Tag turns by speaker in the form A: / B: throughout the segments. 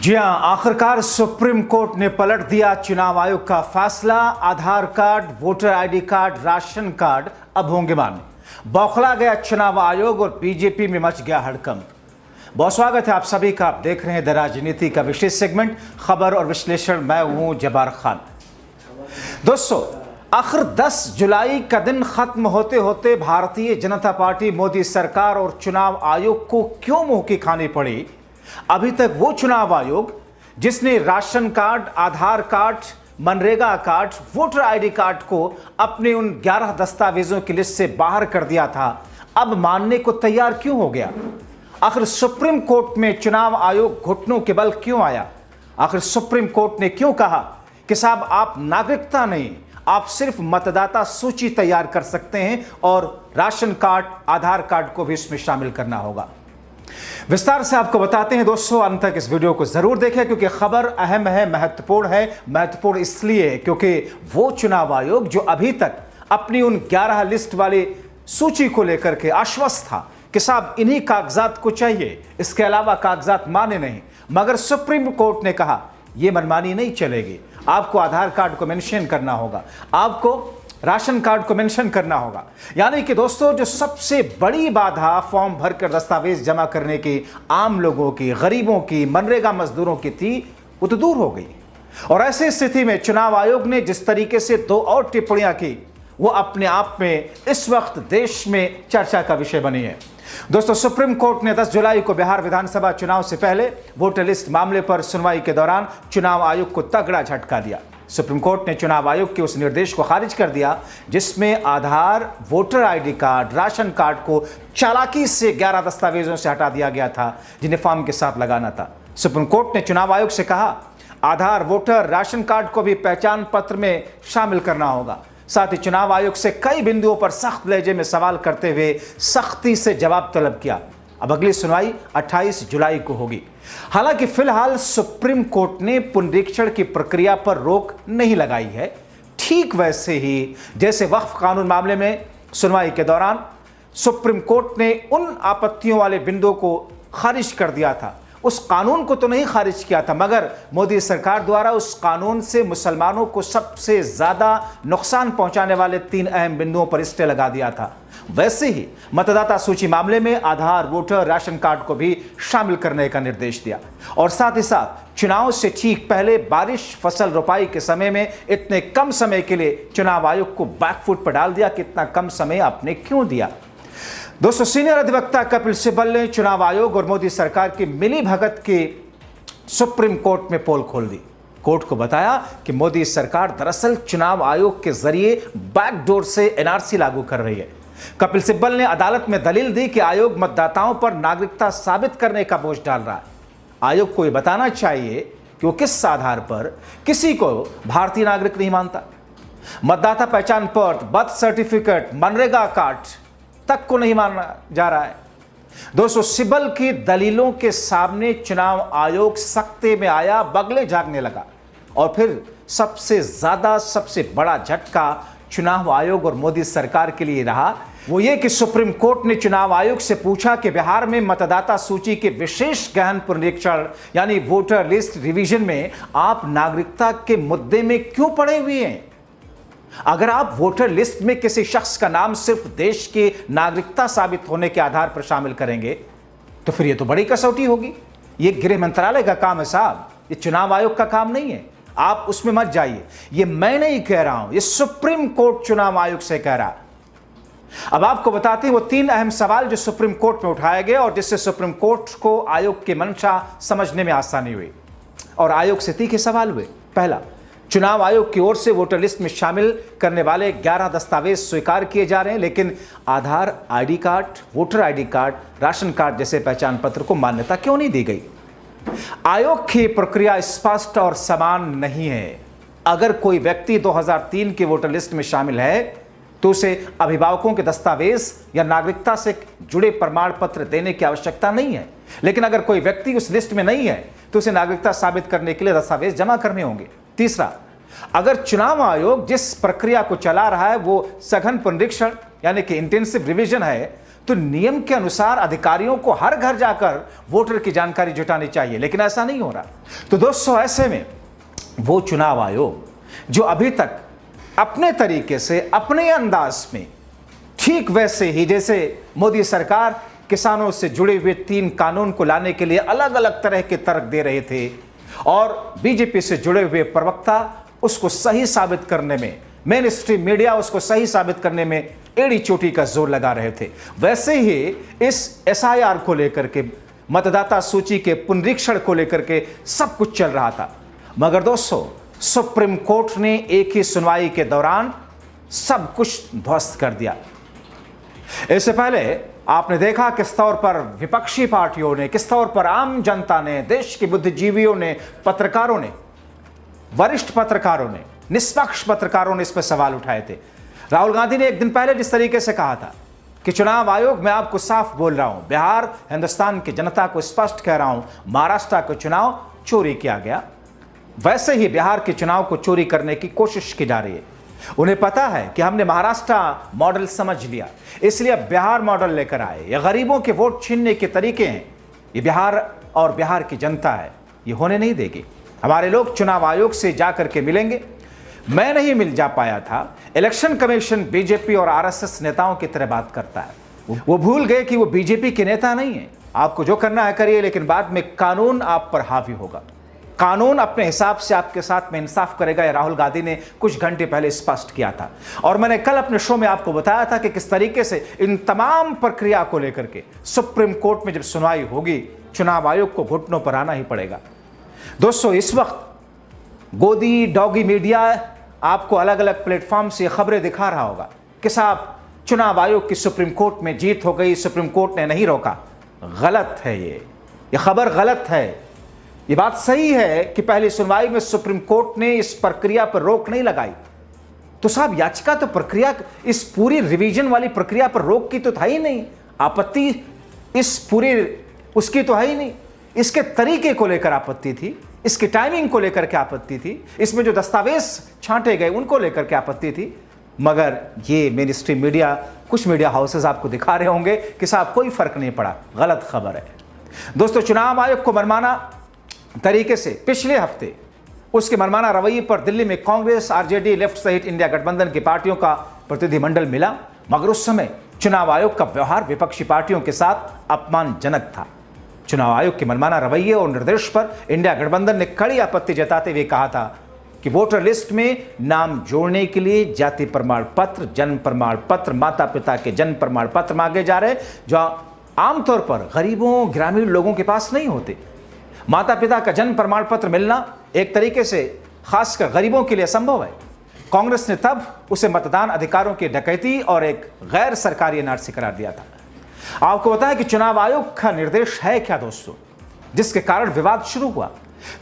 A: जी हां, आखिरकार supreme court ने पलट दिया चुनाव आयोग का फैसला। Aadhaar card, voter ID card, ration card अब होंगे मान्य। बौखला गया चुनाव आयोग और बीजेपी में मच गया हड़कंप। बहुत स्वागत है आप सभी का। आप देख रहे हैं द राजनीति का विशेष सेगमेंट खबर और विश्लेषण। मैं हूं जब्बार खान। दोस्तों, आखिर 10 जुलाई का दिन खत्म होते होते भारतीय जनता पार्टी, मोदी सरकार और चुनाव आयोग को क्यों मुंह की खानी पड़ी? अभी तक वो चुनाव आयोग जिसने ration card, Aadhaar card, MNREGA card, voter ID card को अपने उन 11 दस्तावेजों की लिस्ट से बाहर कर दिया था, अब मानने को तैयार क्यों हो गया? आखिर सुप्रीम कोर्ट में चुनाव आयोग घुटनों के बल क्यों आया? आखिर सुप्रीम कोर्ट ने क्यों कहा कि साहब आप नागरिकता नहीं, आप सिर्फ मतदाता सूची तैयार कर सकते हैं और राशन कार्ड, आधार कार्ड को भी इसमें शामिल करना होगा? विस्तार से आपको बताते हैं दोस्तों। अंत तक इस वीडियो को जरूर देखें क्योंकि खबर अहम है, महत्वपूर्ण है। महत्वपूर्ण इसलिए क्योंकि वो चुनाव आयोग जो अभी तक अपनी उन 11 लिस्ट वाली सूची को लेकर के आश्वस्त था कि साहब इन्हीं कागजात को चाहिए, इसके अलावा कागजात माने नहीं, मगर सुप्रीम कोर्ट ने कहा यह मनमानी नहीं चलेगी। आपको आधार कार्ड को मेंशन करना होगा, आपको राशन कार्ड को मेंशन करना होगा। यानी कि दोस्तों, जो सबसे बड़ी बाधा फॉर्म भरकर दस्तावेज जमा करने की आम लोगों की, गरीबों की, मनरेगा मजदूरों की थी, वो तो दूर हो गई। और ऐसी स्थिति में चुनाव आयोग ने जिस तरीके से 2 और टिप्पणियां की, वो अपने आप में इस वक्त देश में चर्चा का विषय बनी है। दोस्तों, सुप्रीम कोर्ट ने 10 जुलाई को बिहार विधानसभा चुनाव से पहले वोटर लिस्ट मामले पर सुनवाई के दौरान चुनाव आयोग को तगड़ा झटका दिया। सुप्रीम कोर्ट ने चुनाव आयोग के उस निर्देश को खारिज कर दिया जिसमें Aadhaar, voter ID card, ration card को चालाकी से 11 दस्तावेजों से हटा दिया गया था जिन्हें फॉर्म के साथ लगाना था। सुप्रीम कोर्ट ने चुनाव आयोग से कहा आधार, वोटर, राशन कार्ड को भी पहचान पत्र में शामिल करना होगा। साथ ही चुनाव आयोग से कई बिंदुओं पर सख्त लहजे में सवाल करते हुए सख्ती से जवाब तलब किया। अब अगली सुनवाई 28 जुलाई को होगी। हालांकि फिलहाल सुप्रीम कोर्ट ने पुनरीक्षण की प्रक्रिया पर रोक नहीं लगाई है। ठीक वैसे ही जैसे वक्फ कानून मामले में सुनवाई के दौरान सुप्रीम कोर्ट ने उन आपत्तियों वाले बिंदुओं को खारिज कर दिया था, उस कानून को तो नहीं खारिज किया था, मगर मोदी सरकार द्वारा उस कानून से मुसलमानों को सबसे ज्यादा नुकसान पहुंचाने वाले 3 अहम बिंदुओं पर स्टे लगा दिया था। वैसे ही मतदाता सूची मामले में आधार, वोटर, राशन कार्ड को भी शामिल करने का निर्देश दिया। और साथ ही साथ चुनाव से ठीक पहले बारिश, फसल रोपाई के समय में इतने कम समय के लिए चुनाव आयोग को बैकफुट पर डाल दिया कि इतना कम समय आपने क्यों दिया? दोस्तों, सीनियर अधिवक्ता कपिल सिब्बल ने चुनाव आयोग और मोदी सरकार की मिली भगत की सुप्रीम कोर्ट में पोल खोल दी। कोर्ट को बताया कि मोदी सरकार दरअसल चुनाव आयोग के जरिए बैकडोर से एनआरसी लागू कर रही है। कपिल सिब्बल ने अदालत में दलील दी कि आयोग मतदाताओं पर नागरिकता साबित करने का बोझ डाल रहा है। आयोग को यह बताना चाहिए कि वो किस आधार पर किसी को भारतीय नागरिक नहीं मानता। मतदाता पहचान पत्र, बर्थ सर्टिफिकेट, मनरेगा कार्ड तक को नहीं माना जा रहा है। दोस्तों, सिब्बल की दलीलों के सामने चुनाव आयोग सख्ते में आया, बगले झागने लगा। और फिर सबसे ज्यादा, सबसे बड़ा झटका चुनाव आयोग और मोदी सरकार के लिए रहा, वो ये कि सुप्रीम कोर्ट ने चुनाव आयोग से पूछा कि बिहार में मतदाता सूची के विशेष गहन पुनरीक्षण यानी वोटर लिस्ट रिवीजन में आप नागरिकता के मुद्दे में क्यों पड़े हुए हैं? अगर आप वोटर लिस्ट में किसी शख्स का नाम सिर्फ देश की नागरिकता साबित होने के आधार पर शामिल करेंगे तो फिर यह तो बड़ी कसौटी होगी। यह गृह मंत्रालय का काम है साहब, यह चुनाव आयोग का काम नहीं है। आप उसमें मत जाइए। यह मैं नहीं कह रहा हूं, यह सुप्रीम कोर्ट चुनाव आयोग से कह रहा। अब आपको बताते हैं वो 3 अहम सवाल जो सुप्रीम कोर्ट में उठाए गए और जिससे सुप्रीम कोर्ट को आयोग की मंशा समझने में आसानी हुई। और आयोग से तीखे सवाल हुए। पहला, चुनाव आयोग की ओर से वोटर लिस्ट में शामिल करने वाले 11 दस्तावेज स्वीकार किए जा रहे हैं, लेकिन Aadhaar, ID card, voter ID card, ration card जैसे पहचान पत्र को मान्यता क्यों नहीं दी गई? आयोग की प्रक्रिया स्पष्ट और समान नहीं है। अगर कोई व्यक्ति 2003 के वोटर लिस्ट में शामिल है तो उसे अभिभावकों के दस्तावेज या नागरिकता से जुड़े प्रमाण पत्र देने की आवश्यकता नहीं है। लेकिन अगर कोई व्यक्ति उस लिस्ट में नहीं है तो उसे नागरिकता साबित करने के लिए दस्तावेज जमा करने होंगे। तीसरा, अगर चुनाव आयोग जिस प्रक्रिया को चला रहा है वो सघन पुनरीक्षण यानी कि इंटेंसिव रिवीजन है, तो नियम के अनुसार अधिकारियों को हर घर जाकर वोटर की जानकारी जुटानी चाहिए, लेकिन ऐसा नहीं हो रहा। तो दोस्तों, ऐसे में वो चुनाव आयोग जो अभी तक अपने तरीके से, अपने अंदाज में, ठीक वैसे ही जैसे मोदी सरकार किसानों से जुड़े हुए 3 कानून को लाने के लिए अलग अलग तरह के तर्क दे रहे थे और बीजेपी से जुड़े हुए प्रवक्ता उसको सही साबित करने में, मेन स्ट्रीम मीडिया उसको सही साबित करने में एड़ी चोटी का जोर लगा रहे थे, वैसे ही इस एसआईआर को लेकर के, मतदाता सूची के पुनरीक्षण को लेकर के सब कुछ चल रहा था। मगर दोस्तों, सुप्रीम कोर्ट ने एक ही सुनवाई के दौरान सब कुछ ध्वस्त कर दिया। इससे पहले आपने देखा किस तौर पर विपक्षी पार्टियों ने, किस तौर पर आम जनता ने, देश के बुद्धिजीवियों ने, पत्रकारों ने, वरिष्ठ पत्रकारों ने, निष्पक्ष पत्रकारों ने इस पर सवाल उठाए थे। राहुल गांधी ने एक दिन पहले जिस तरीके से कहा था कि चुनाव आयोग, मैं आपको साफ बोल रहा हूं, बिहार हिंदुस्तान की जनता को स्पष्ट कह रहा हूं, महाराष्ट्र का चुनाव चोरी किया गया, वैसे ही बिहार के चुनाव को चोरी करने की कोशिश की जा रही है। उन्हें पता है कि हमने महाराष्ट्र मॉडल समझ लिया, इसलिए बिहार मॉडल लेकर आए। ये गरीबों के वोट छीनने के तरीके हैं, ये बिहार और बिहार की जनता है, ये होने नहीं देगी। हमारे लोग चुनाव आयोग से जाकर के मिलेंगे। मैं नहीं मिल जा पाया था। इलेक्शन कमीशन बीजेपी और आरएसएस नेताओं की तरह बात करता है। वो भूल गए कि वो बीजेपी के नेता नहीं है। आपको जो करना है करिए, लेकिन बाद में कानून आप पर हावी होगा। कानून अपने हिसाब से आपके साथ में इंसाफ करेगा। ये राहुल गांधी ने कुछ घंटे पहले स्पष्ट किया था और मैंने कल अपने शो में आपको बताया था कि किस तरीके से इन तमाम प्रक्रिया को लेकर के सुप्रीम कोर्ट में जब सुनवाई होगी, चुनाव आयोग को घुटनों पर आना ही पड़ेगा। दोस्तों, इस वक्त गोदी डॉगी मीडिया आपको अलग अलग प्लेटफॉर्म से खबरें दिखा रहा होगा कि साहब चुनाव आयोग की सुप्रीम कोर्ट में जीत हो गई, सुप्रीम कोर्ट ने नहीं रोका। गलत है, ये खबर गलत है। ये बात सही है कि पहली सुनवाई में सुप्रीम कोर्ट ने इस प्रक्रिया पर रोक नहीं लगाई, तो साहब याचिका तो प्रक्रिया, इस पूरी रिवीजन वाली प्रक्रिया पर रोक की तो था ही नहीं, आपत्ति इस पूरी उसकी तो है ही नहीं। इसके तरीके को लेकर आपत्ति थी, इसकी टाइमिंग को लेकर के आपत्ति थी, इसमें जो दस्तावेज छांटे गए उनको लेकर के आपत्ति थी। मगर ये मेन स्ट्रीम मीडिया, कुछ मीडिया हाउसेस आपको दिखा रहे होंगे कि साहब कोई फर्क नहीं पड़ा, गलत खबर है। दोस्तों, चुनाव आयोग को मनमाना तरीके से पिछले हफ्ते उसके मनमाना रवैये पर दिल्ली में कांग्रेस, आरजेडी, लेफ्ट सहित इंडिया गठबंधन की पार्टियों का प्रतिनिधिमंडल मिला, मगर उस समय चुनाव आयोग का व्यवहार विपक्षी पार्टियों के साथ अपमानजनक था। चुनाव आयोग के मनमाना रवैये और निर्देश पर इंडिया गठबंधन ने कड़ी आपत्ति जताते हुए कहा था कि वोटर लिस्ट में नाम जोड़ने के लिए जाति प्रमाण पत्र, जन्म प्रमाण पत्र, माता पिता के जन्म प्रमाण पत्र मांगे जा रहे, जो आमतौर पर गरीबों, ग्रामीण लोगों के पास नहीं होते। माता पिता का जन्म प्रमाण पत्र मिलना एक तरीके से खासकर गरीबों के लिए असंभव है। कांग्रेस ने तब उसे मतदान अधिकारों की डकैती और एक गैर सरकारी एनआरसी करार दिया था। आपको पता है कि चुनाव आयोग का निर्देश है क्या दोस्तों, जिसके कारण विवाद शुरू हुआ।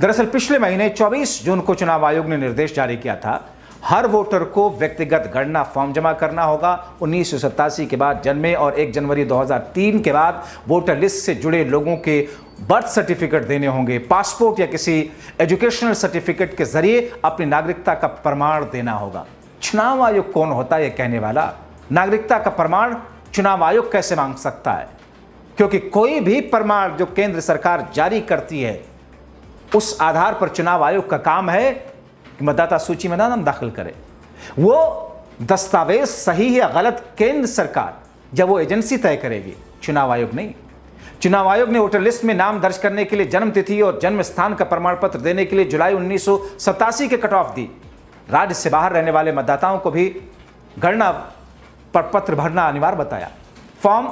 A: दरअसल पिछले महीने 24 जून को चुनाव आयोग ने निर्देश जारी किया था, हर वोटर को व्यक्तिगत गणना फॉर्म जमा करना होगा। 1987 के बाद जन्मे और 1 जनवरी 2003 के बाद वोटर लिस्ट से जुड़े लोगों के बर्थ सर्टिफिकेट देने होंगे। पासपोर्ट या किसी एजुकेशनल सर्टिफिकेट के जरिए अपनी नागरिकता का प्रमाण देना होगा। चुनाव आयोग कौन होता है ये कहने वाला? नागरिकता का प्रमाण चुनाव आयोग कैसे मांग सकता है? क्योंकि कोई भी प्रमाण जो केंद्र सरकार जारी करती है, उस आधार पर चुनाव आयोग का काम है कि मतदाता सूची में नाम दाखिल करे। वो दस्तावेज सही या गलत केंद्र सरकार, जब वो एजेंसी तय करेगी, चुनाव आयोग नहीं। चुनाव आयोग ने वोटर लिस्ट में नाम दर्ज करने के लिए जन्म तिथि और जन्म स्थान का प्रमाण पत्र देने के लिए जुलाई 1987 के कट ऑफ दी। राज्य से बाहर रहने वाले मतदाताओं को भी गणना पर पत्र भरना अनिवार्य बताया। फॉर्म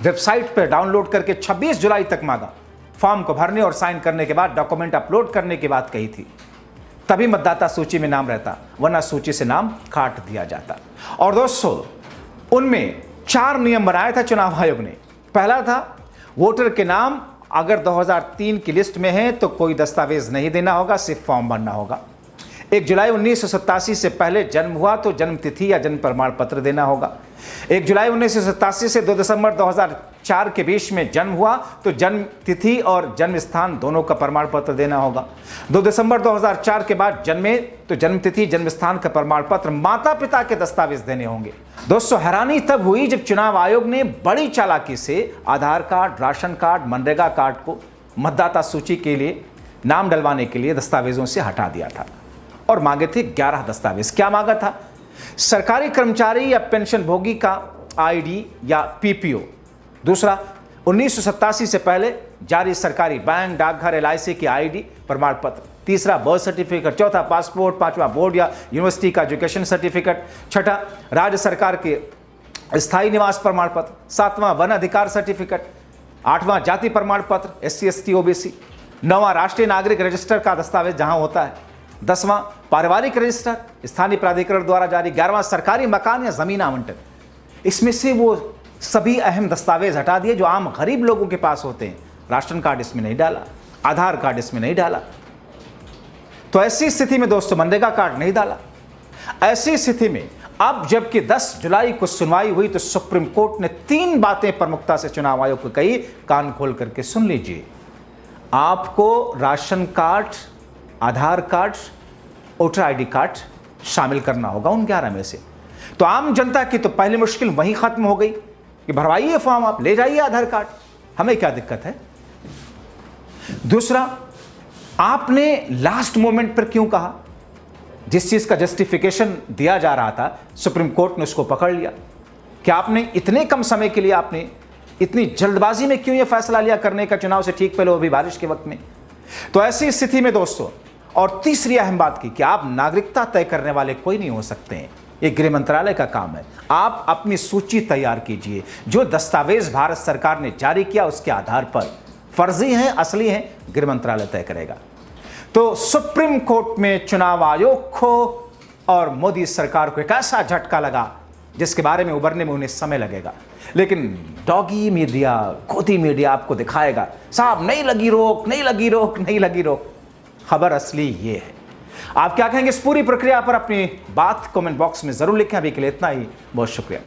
A: वेबसाइट पर डाउनलोड करके 26 जुलाई तक मांगा। फॉर्म को भरने और साइन करने के बाद डॉक्यूमेंट अपलोड करने की बात कही थी, तभी मतदाता सूची में नाम रहता, वरना सूची से नाम काट दिया जाता। और दोस्तों, उनमें 4 नियम बनाया था चुनाव आयोग ने। पहला था, वोटर के नाम अगर 2003 की लिस्ट में है तो कोई दस्तावेज नहीं देना होगा, सिर्फ फॉर्म भरना होगा। 1 जुलाई 1987 से पहले जन्म हुआ तो जन्म तिथि या जन्म प्रमाण पत्र देना होगा। 1 जुलाई 1987 से 2 दिसंबर 2004 के बीच में जन्म हुआ तो जन्म तिथि और जन्म स्थान दोनों का प्रमाण पत्र देना होगा। 2 दिसंबर 2004 के बाद जन्मे तो जन्म तिथि जन्म स्थान का प्रमाण पत्र, माता पिता के दस्तावेज देने होंगे। दोस्तों, हैरानी तब हुई जब चुनाव आयोग ने बड़ी चालाकी से Aadhaar card, ration card, MNREGA card को मतदाता सूची के लिए नाम डलवाने के लिए दस्तावेजों से हटा दिया था और मांगे थे 11 दस्तावेज। क्या मांगा था? सरकारी कर्मचारी या पेंशन भोगी का आईडी या पीपीओ। दूसरा, 1987 से पहले जारी सरकारी बैंक, डाकघर, एलआईसी की आईडी प्रमाण पत्र। तीसरा, बर्थ सर्टिफिकेट। चौथा, पासपोर्ट। पांचवा, बोर्ड या यूनिवर्सिटी का एजुकेशन सर्टिफिकेट। छठा, राज्य सरकार के स्थायी निवास प्रमाण पत्र। सातवां, वन अधिकार सर्टिफिकेट। आठवां, जाति प्रमाण पत्र, SC ST OBC। नौवां, राष्ट्रीय नागरिक रजिस्टर का दस्तावेज जहां होता है। 10वां, पारिवारिक रजिस्टर स्थानीय प्राधिकरण द्वारा जारी। 11वां, सरकारी मकान या जमीन आवंटन। इसमें से वो सभी अहम दस्तावेज हटा दिए जो आम गरीब लोगों के पास होते हैं। राशन कार्ड इसमें नहीं डाला, आधार कार्ड इसमें नहीं डाला। तो ऐसी स्थिति में दोस्तों मनरेगा कार्ड नहीं डाला। ऐसी स्थिति में अब जबकि 10 जुलाई को सुनवाई हुई तो सुप्रीम कोर्ट ने 3 बातें प्रमुखता से चुनाव आयोग को कही। कान खोल करके सुन लीजिए। आपको ration card, Aadhaar card, voter ID card शामिल करना होगा उन 11 में से। तो आम जनता की तो पहली मुश्किल वहीं खत्म हो गई कि भरवाइए फॉर्म, आप ले जाइए आधार कार्ड, हमें क्या दिक्कत है। दूसरा, आपने लास्ट मोमेंट पर क्यों कहा? जिस चीज का जस्टिफिकेशन दिया जा रहा था सुप्रीम कोर्ट ने उसको पकड़ लिया कि आपने इतने कम समय के लिए, आपने इतनी जल्दबाजी में क्यों यह फैसला लिया करने का चुनाव से ठीक पहले, वो भी बारिश के वक्त में। तो ऐसी स्थिति में दोस्तों, और तीसरी अहम बात की कि आप नागरिकता तय करने वाले कोई नहीं हो सकते हैं, ये गृह मंत्रालय का काम है। आप अपनी सूची तैयार कीजिए, जो दस्तावेज भारत सरकार ने जारी किया उसके आधार पर फर्जी हैं, असली हैं, गृह मंत्रालय तय करेगा। तो सुप्रीम कोर्ट में चुनाव आयोग को और मोदी सरकार को एक ऐसा झटका लगा जिसके बारे में उबरने में उन्हें समय लगेगा। लेकिन डॉगी मीडिया, गोदी मीडिया आपको दिखाएगा साहब नहीं लगी रोक, नहीं लगी रोक, नहीं लगी रोक। खबर असली ये है। आप क्या कहेंगे इस पूरी प्रक्रिया पर? अपनी बात कमेंट बॉक्स में जरूर लिखें। अभी के लिए इतना ही, बहुत शुक्रिया।